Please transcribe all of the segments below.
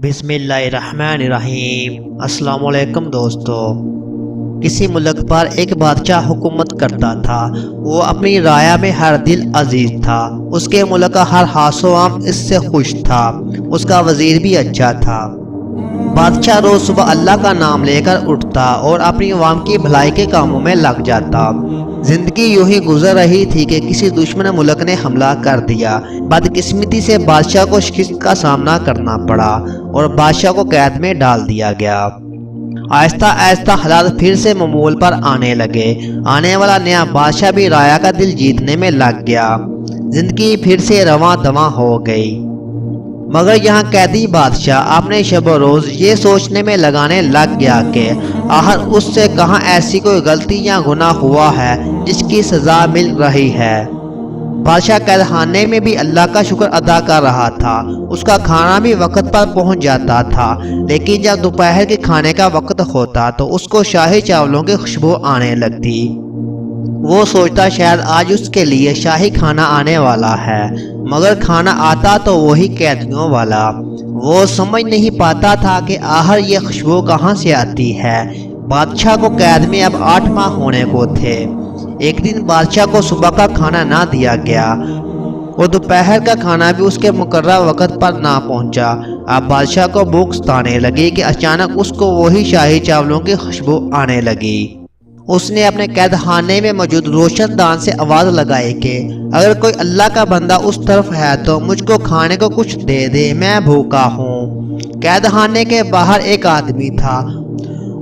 बिस्मिल्लाहिर्रहमानिर्रहीम। अस्सलाम वालेकुम दोस्तों। किसी मुल्क पर एक बादशाह हुकूमत करता था। वो अपनी राया में हर दिल अजीज था। उसके मुल्क का हर हासो आम इससे खुश था। उसका वजीर भी अच्छा था। बादशाह रोज सुबह अल्लाह का नाम लेकर उठता और अपनी अवाम की भलाई के कामों में लग जाता। जिंदगी यूं ही गुजर रही थी कि किसी दुश्मन मुल्क ने हमला कर दिया। बदकिस्मती से बादशाह को शिकस्त का सामना करना पड़ा और बादशाह को कैद में डाल दिया गया। आहिस्ता आहिस्ता हालात फिर से मामूल पर आने लगे। आने वाला नया बादशाह भी राया का दिल जीतने में लग गया। जिंदगी फिर से रवां दवां हो गई। मगर यहाँ कैदी बादशाह अपने शब रोज ये सोचने में लगाने लग गया कि आखिर उससे कहाँ ऐसी कोई गलती या गुनाह हुआ है जिसकी सजा मिल रही है। बादशाह कैदखाने में भी अल्लाह का शुक्र अदा कर रहा था। उसका खाना भी वक्त पर पहुंच जाता था। लेकिन जब दोपहर के खाने का वक्त होता तो उसको शाही चावलों की खुशबू आने लगती। वो सोचता शायद आज उसके लिए शाही खाना आने वाला है, मगर खाना आता तो वही कैदियों वाला। वो समझ नहीं पाता था कि आखिर ये खुशबू कहाँ से आती है। बादशाह को कैद में अब 8 माह होने को थे। एक दिन बादशाह को सुबह का खाना ना दिया गया और दोपहर का खाना भी उसके मुकर्रर वक्त पर ना पहुंचा। अब बादशाह को भूख सताने लगी कि अचानक उसको वही शाही चावलों की खुशबू आने लगी। उसने अपने कैदखाने में मौजूद रोशनदान से आवाज लगाई कि अगर कोई अल्लाह का बंदा उस तरफ है तो मुझको खाने को कुछ दे दे, मैं भूखा हूँ। कैदखाने के बाहर एक आदमी था।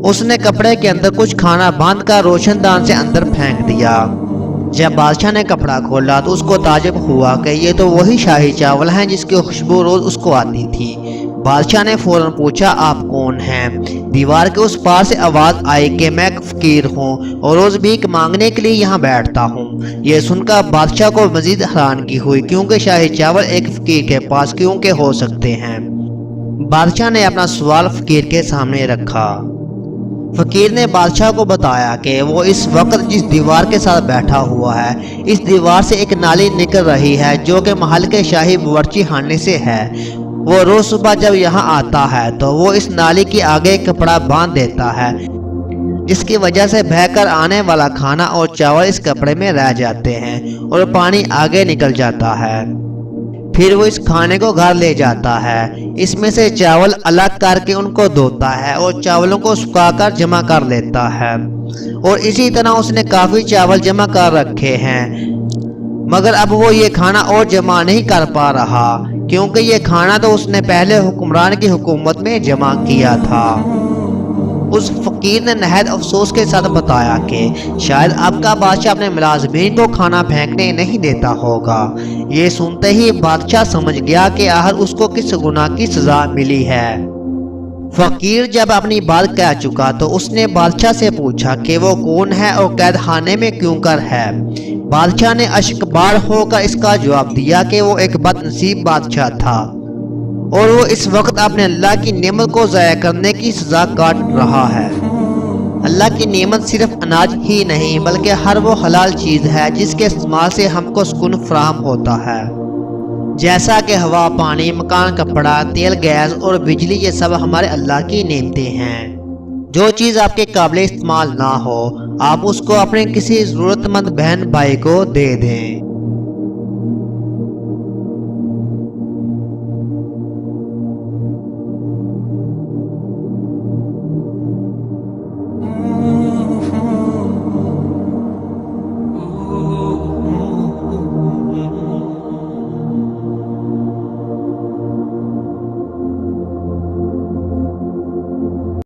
उसने कपड़े के अंदर कुछ खाना बांध कर रोशनदान से अंदर फेंक दिया। जब बादशाह ने कपड़ा खोला तो उसको ताज्जुब हुआ कि ये तो वही शाही चावल हैं जिसकी खुशबू रोज उसको आती थी। बादशाह ने फौरन पूछा, आप कौन हैं? दीवार के उस पार से आवाज आई कि मैं एक फकीर हूँ और रोज भीख मांगने के लिए यहाँ बैठता हूँ। ये सुनकर बादशाह को मजीद हैरानगी हुई, क्योंकि शाही चावल एक फकीर के पास क्यों के हो सकते हैं। बादशाह ने अपना सवाल फकीर के सामने रखा। फकीर ने बादशाह को बताया कि वो इस वक्त जिस दीवार के साथ बैठा हुआ है, इस दीवार से एक नाली निकल रही है जो कि महल के शाही बावर्ची खाने से है। वो रोज सुबह जब यहाँ आता है तो वो इस नाली के आगे कपड़ा बांध देता है, जिसकी वजह से बहकर आने वाला खाना और चावल इस कपड़े में रह जाते हैं और पानी आगे निकल जाता है। फिर वो इस खाने को घर ले जाता है। इसमें से चावल अलग करके उनको धोता है और चावलों को सुखाकर जमा कर लेता है। और इसी तरह उसने काफी चावल जमा कर रखे हैं, मगर अब वो ये खाना और जमा नहीं कर पा रहा, क्योंकि ये खाना तो उसने पहले हुक्मरान की हुकूमत में जमा किया था। उस फकीर ने नहायत अफसोस के साथ बताया कि शायद आपका बादशाह अपने मुलाजमीन को खाना फेंकने नहीं देता होगा। ये सुनते ही बादशाह समझ गया कि आखिर उसको किस गुनाह की सजा मिली है। फकीर जब अपनी बात कह चुका तो उसने बादशाह से पूछा कि वो कौन है और कैदखाने में क्यों कर है। बादशाह ने अश्कबार होकर इसका जवाब दिया कि वो एक बदनसीब बादशाह था और वो इस वक्त अपने अल्लाह की नेमत को ज़ाया करने की सजा काट रहा है। अल्लाह की नेमत सिर्फ अनाज ही नहीं बल्कि हर वो हलाल चीज़ है जिसके इस्तेमाल से हमको सुकून फराहम होता है, जैसा कि हवा, पानी, मकान, कपड़ा, तेल, गैस और बिजली। ये सब हमारे अल्लाह की नेमतें हैं। जो चीज़ आपके काबिल इस्तेमाल ना हो, आप उसको अपने किसी ज़रूरतमंद बहन भाई को दे दें।